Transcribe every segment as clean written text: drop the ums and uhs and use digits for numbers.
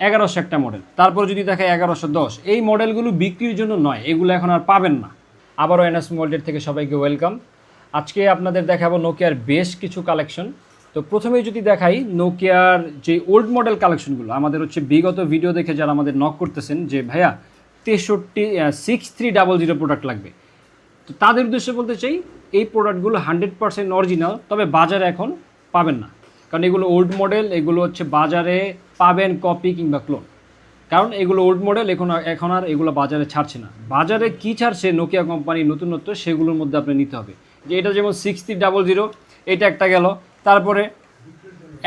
1100 একটা মডেল। তারপর যদি দেখায় 1110, এই মডেলগুলো বিক্রির জন্য নয়, এগুলো এখন আর পাবেন না। আবারও এনএস মোবাইল থেকে সবাইকে ওয়েলকাম। আজকে আপনাদের দেখাবো নোকিয়ার বেশ কিছু কালেকশন। তো প্রথমেই যদি দেখাই নোকিয়ার যে ওল্ড মডেল কালেকশনগুলো, আমাদের হচ্ছে বিগত ভিডিও দেখে যারা আমাদের নক করতেছেন যে ভাইয়া 6300 প্রোডাক্ট লাগবে, তো তাদের উদ্দেশ্যে বলতে চাই এই প্রোডাক্টগুলো 100% অরিজিনাল, তবে বাজারে এখন পাবেন না, কারণ এগুলো ওল্ড মডেল। এগুলো হচ্ছে বাজারে পাবেন কপি কিংবা ক্লোন, কারণ এগুলো ওল্ড মডেল, এখন আর এগুলো বাজারে ছাড়ছে না। বাজারে কি ছাড়ছে নোকিয়া কোম্পানি নতুনত্ব, সেগুলোর মধ্যে আপনি নিতে হবে। যে এটা যেমন 6300, এটা একটা গেল, তারপরে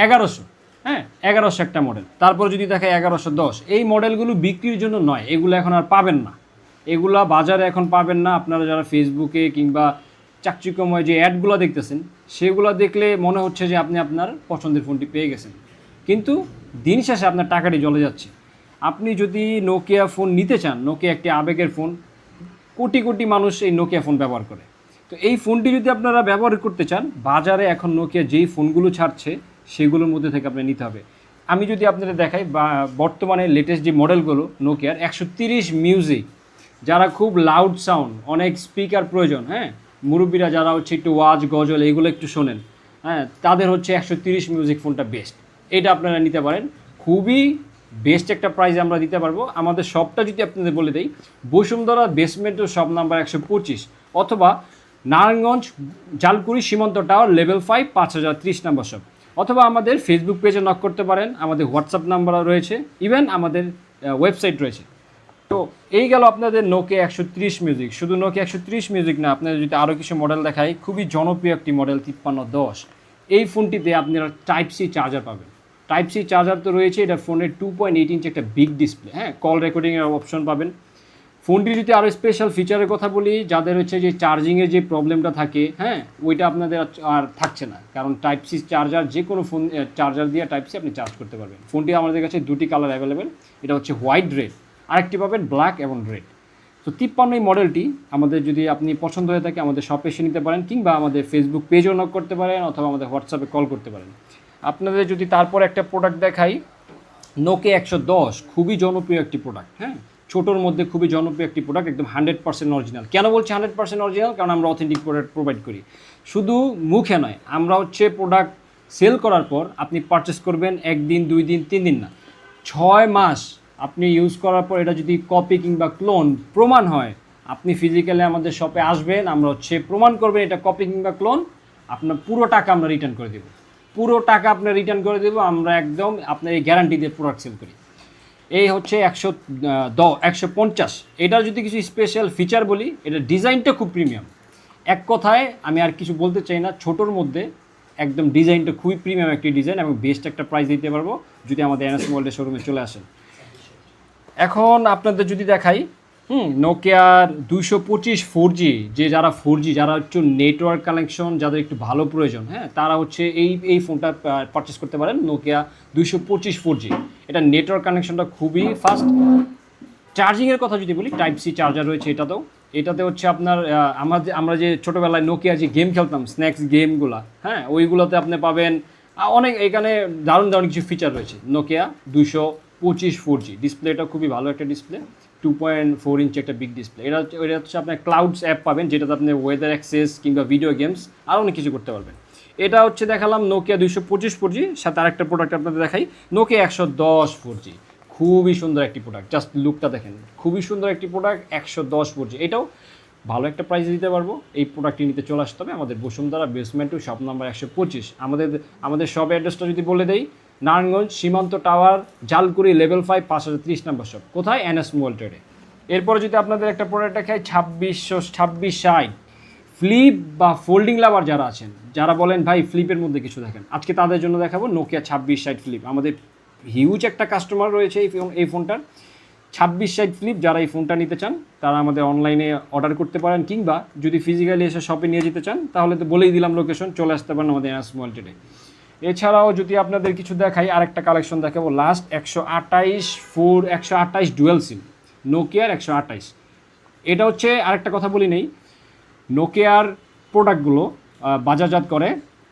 1100, হ্যাঁ 1100 একটা মডেল। তারপরে যদি দেখায় 1110, এই মডেলগুলো বিক্রির জন্য নয়, এগুলো এখন আর পাবেন না, এগুলা বাজারে এখন পাবেন না। আপনারা যারা ফেসবুকে কিংবা চাকচিক্যময় যে অ্যাডগুলো দেখতেছেন, সেগুলো দেখলে মনে হচ্ছে যে আপনি আপনার পছন্দের ফোনটি পেয়ে গেছেন, কিন্তু দিন শেষে আপনার টাকাটি জ্বলে যাচ্ছে। আপনি যদি নোকিয়া ফোন নিতে চান, নোকিয়া একটি আবেগের ফোন, কোটি কোটি মানুষ এই নোকিয়া ফোন ব্যবহার করে। তো এই ফোনটি যদি আপনারা ব্যবহার করতে চান, বাজারে এখন নোকিয়া যেই ফোনগুলো ছাড়ছে সেগুলোর মধ্যে থেকে আপনি নিতে হবে। আমি যদি আপনাদের দেখাই বা বর্তমানে লেটেস্ট যে মডেলগুলো নোকিয়ার 130 মিউজিক, যারা খুব লাউড সাউন্ড, অনেক স্পিকার প্রয়োজন, হ্যাঁ মুরব্বীরা যারা হচ্ছে একটু ওয়াজ গজল এইগুলো একটু শোনেন, হ্যাঁ তাদের হচ্ছে 130 মিউজিক ফোনটা বেস্ট। এটা আপনারা নিতে পারেন, খুবই বেস্ট একটা প্রাইস আমরা দিতে পারবো। আমাদের শপটা যদি আপনাদের বলে দেই, বসুন্ধরা বেসমেন্টের শপ নাম্বার 125, অথবা নারায়ণগঞ্জ জালকুড়ি সীমান্ত টাওয়ার লেভেল 5 5030 নম্বর শপ, অথবা আমাদের ফেসবুক পেজে নক করতে পারেন। আমাদের হোয়াটসঅ্যাপ নাম্বার রয়েছে, ইভেন আমাদের ওয়েবসাইট রয়েছে। তো এই গেল আপনাদের নোকিয়া 130 মিউজিক। শুধু নোকিয়া 130 মিউজিক না, আপনাদের যদি আরও কিছু মডেল দেখাই, খুবই জনপ্রিয় একটি মডেল 5310। এই ফোনটিতে আপনারা টাইপ সি চার্জার পাবেন। টাইপ সি চার্জার তো রয়েছে, এটা ফোনের 2.8 ইঞ্চ একটা বিগ ডিসপ্লে, হ্যাঁ কল রেকর্ডিংয়ের অপশন পাবেন। ফোনটি যদি আরও স্পেশাল ফিচারের কথা বলি, যাদের হচ্ছে যে চার্জিংয়ের যে প্রবলেমটা থাকে, হ্যাঁ ওইটা আপনাদের আর থাকছে না, কারণ টাইপ সি চার্জার, যে কোনো ফোন চার্জার দিয়ে টাইপ সি আপনি চার্জ করতে পারবেন। ফোনটি আমাদের কাছে দুটি কালার অ্যাভেলেবেল, এটা হচ্ছে হোয়াইট রেড, আরেকটি পাবেন ব্ল্যাক এবং রেড। তো 53 এই মডেলটি আমাদের যদি আপনি পছন্দ হয়ে থাকে, আমাদের শপে এসে নিতে পারেন, কিংবা আমাদের ফেসবুক পেজও নক করতে পারেন, অথবা আমাদের হোয়াটসঅ্যাপে কল করতে পারেন। আপনাদের যদি তারপর একটা প্রোডাক্ট দেখাই, নোকিয়া 110, খুবই জনপ্রিয় একটি প্রোডাক্ট, হ্যাঁ ছোটোর মধ্যে খুবই জনপ্রিয় একটি প্রোডাক্ট, একদম 100% অরিজিনাল। কেন বলছি 100% অরিজিনাল? কারণ আমরা অথেন্টিক প্রোডাক্ট প্রোভাইড করি, শুধু মুখে নয়। আমরা হচ্ছে প্রোডাক্ট সেল করার পর আপনি পারচেস করবেন 1 দিন 2 দিন 3 দিন না, 6 মাস আপনি ইউজ করার পর এটা যদি কপি কিংবা ক্লোন প্রমাণ হয়, আপনি ফিজিক্যালি আমাদের শপে আসবেন, আমরা হচ্ছে প্রমাণ করবেন এটা কপি কিংবা ক্লোন, আপনার পুরো টাকা আমরা রিটার্ন করে দেবো। পুরো টাকা আপনার রিটার্ন করে দেবো আমরা, একদম আপনার এই গ্যারান্টি দিয়ে প্রোডাক্ট সেল করি। এই হচ্ছে 150। এটার যদি কিছু স্পেশাল ফিচার বলি, এটা ডিজাইনটা খুব প্রিমিয়াম। এক কথায় আমি আর কিছু বলতে চাই না, ছোটোর মধ্যে একদম ডিজাইনটা খুবই প্রিমিয়াম একটি ডিজাইন, এবং বেস্ট একটা প্রাইস দিতে পারবো যদি আমাদের এনএস মোবাইলের শোরুমে চলে আসেন। এখন আপনাদের যদি দেখাই, নোকিয়ার 225 4G, যে যারা 4G, যারা একটু নেটওয়ার্ক কানেকশন যাদের একটু ভালো প্রয়োজন, হ্যাঁ তারা হচ্ছে এই ফোনটা পারচেস করতে পারেন, নোকিয়া 225 4G। এটা নেটওয়ার্ক কানেকশনটা খুবই ফাস্ট। চার্জিংয়ের কথা যদি বলি, টাইপ সি চার্জার রয়েছে এটাতে হচ্ছে আপনার আমরা যে ছোটোবেলায় নোকিয়া যে গেম খেলতাম, স্ন্যাক্স গেমগুলো, হ্যাঁ ওইগুলোতে আপনি পাবেন অনেক। এখানে দারুণ দারুণ কিছু ফিচার রয়েছে। নোকিয়া 225 4G ডিসপ্লেটা খুবই ভালো একটা ডিসপ্লে, 2.4 ইঞ্চি একটা বিগ ডিসপ্লে। এটা হচ্ছে আপনার ক্লাউডস অ্যাপ পাবেন, যেটাতে আপনি ওয়েদার অ্যাক্সেস কিংবা ভিডিও গেমস আরও অনেক কিছু করতে পারবেন। এটা হচ্ছে দেখালাম নোকিয়া 225 4G, সাথে আরেকটা প্রোডাক্ট আপনাদের দেখাই, নোকিয়া 110 4G। খুবই সুন্দর একটি প্রোডাক্ট, জাস্ট লুকটা দেখেন, খুবই সুন্দর একটি প্রোডাক্ট 110 4G। এটাও ভালো একটা প্রাইস দিতে পারবো। এই প্রোডাক্টটি নিতে চলে আসতে হবে আমাদের বসুন্ধরা বেসমেন্ট শপ নাম্বার 125। আমাদের শপ অ্যাড্রেসটা যদি বলে দেই, নারায়ণগঞ্জ সীমান্ত টাওয়ার জালকুড়ি লেভেল 5 5030 নম্বর শপ। কোথায়? এনএস মোবাইল ট্রেডে। এরপরে যদি আপনাদের একটা প্রোডাক্ট দেখাই, 2660 ফ্লিপ বা ফোল্ডিং লাভার যারা আছেন, যারা বলেন ভাই ফ্লিপের মধ্যে কিছু দেখেন, আজকে তাদের জন্য দেখাবো নোকিয়া 2660 ফ্লিপ। আমাদের হিউজ একটা কাস্টমার রয়েছে এই ফোনটার। 2660 ফ্লিপ, যারা এই ফোনটা নিতে চান তারা আমাদের অনলাইনে অর্ডার করতে পারেন, কিংবা যদি ফিজিক্যালি এসে শপে নিয়ে যেতে চান তাহলে তো বলেই দিলাম লোকেশন, চলে আসতে পারেন আমাদের এনএস মোবাইল ট্রেডে। এছাড়াও যদি আপনাদের কিছু দেখাই, আরেকটা কালেকশন দেখাবো, লাস্ট 128 ডুয়েল সিম, নোকিয়ার 128। এটা হচ্ছে আরেকটা কথা বলি নেই, নোকিয়ার প্রোডাক্টগুলো বাজারজাত করে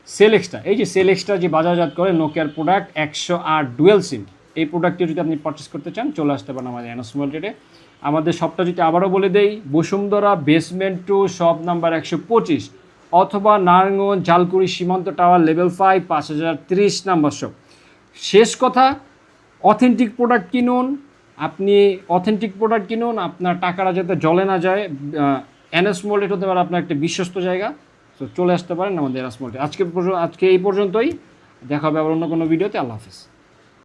সেল এক্সট্রা। এই যে সেল এক্সট্রা যে বাজারজাত করে নোকিয়ার প্রোডাক্ট 108 ডুয়েল সিম, এই প্রোডাক্টটি যদি আপনি পারচেস করতে চান চলে আসতে পারেন আমাদের এনএস মোবাইল ট্রেডে। আমাদের শপটা যদি আবারও বলে দেই, বসুন্ধরা বেসমেন্ট 2 শপ নাম্বার 125 অথবা নারায়ণগঞ্জ জালকুড়ি সীমান্ত টাওয়ার লেভেল 5 5030 নাম্বার শপ। শেষ কথা, অথেন্টিক প্রোডাক্ট কিনুন, আপনি অথেন্টিক প্রোডাক্ট কিনুন, আপনার টাকাটা যাতে জলে না যায়। এনএস মোবাইল ট্রেড হতে পারে আপনার একটা বিশ্বস্ত জায়গা। তো চলে আসতে পারেন আমাদের এনএস মোবাইল ট্রেড। আজকে এই পর্যন্তই, দেখা হবে আবার অন্য কোনো ভিডিওতে। আল্লাহ হাফিজ।